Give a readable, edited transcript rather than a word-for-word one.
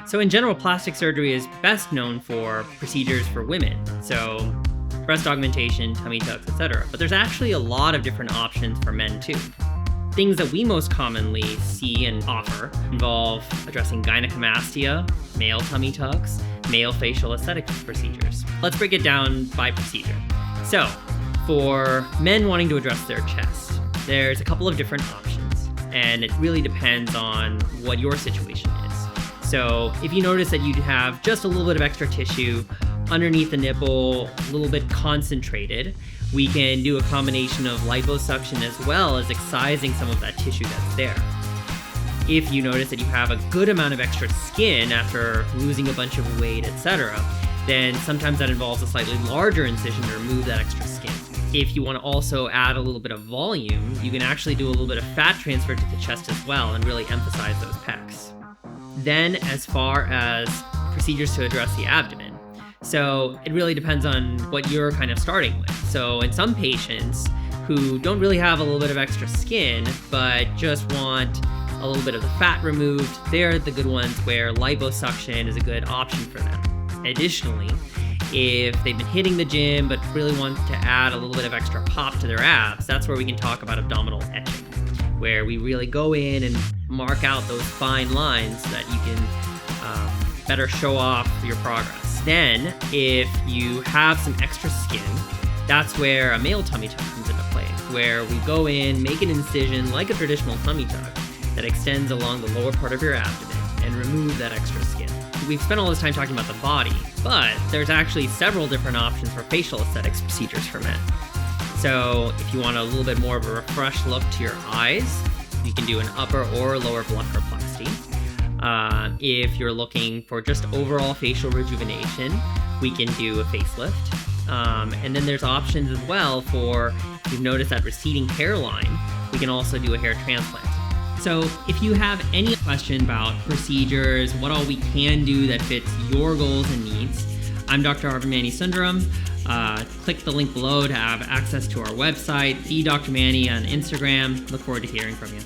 So in general, plastic surgery is best known for procedures for women. So breast augmentation, tummy tucks, etc. But there's actually a lot of different options for men too. Things that we most commonly see and offer involve addressing gynecomastia, male tummy tucks, male facial aesthetic procedures. Let's break it down by procedure. So, for men wanting to address their chest, there's a couple of different options, and it really depends on what your situation is. So, if you notice that you have just a little bit of extra tissue underneath the nipple, a little bit concentrated, we can do a combination of liposuction as well as excising some of that tissue that's there. If you notice that you have a good amount of extra skin after losing a bunch of weight, etc., then sometimes that involves a slightly larger incision to remove that extra skin. If you want to also add a little bit of volume, you can actually do a little bit of fat transfer to the chest as well and really emphasize those pecs. Then, as far as procedures to address the abdomen, so it really depends on what you're kind of starting with. So in some patients who don't really have a little bit of extra skin, but just want a little bit of the fat removed, they're the good ones where liposuction is a good option for them. Additionally, if they've been hitting the gym but really want to add a little bit of extra pop to their abs, that's where we can talk about abdominal etching, where we really go in and mark out those fine lines so that you can better show off your progress. Then, if you have some extra skin, that's where a male tummy tuck comes into play, where we go in, make an incision like a traditional tummy tuck that extends along the lower part of your abdomen and remove that extra skin. We've spent all this time talking about the body, but there's actually several different options for facial aesthetics procedures for men. So if you want a little bit more of a refreshed look to your eyes, you can do an upper or lower blepharoplasty. If you're looking for just overall facial rejuvenation, we can do a facelift. And then there's options as well for, if you've noticed that receding hairline, we can also do a hair transplant. So if you have any question about procedures, what all we can do that fits your goals and needs, I'm Dr. Arvind Sundaram. Click the link below to have access to our website, the Dr. Manny on Instagram. Look forward to hearing from you.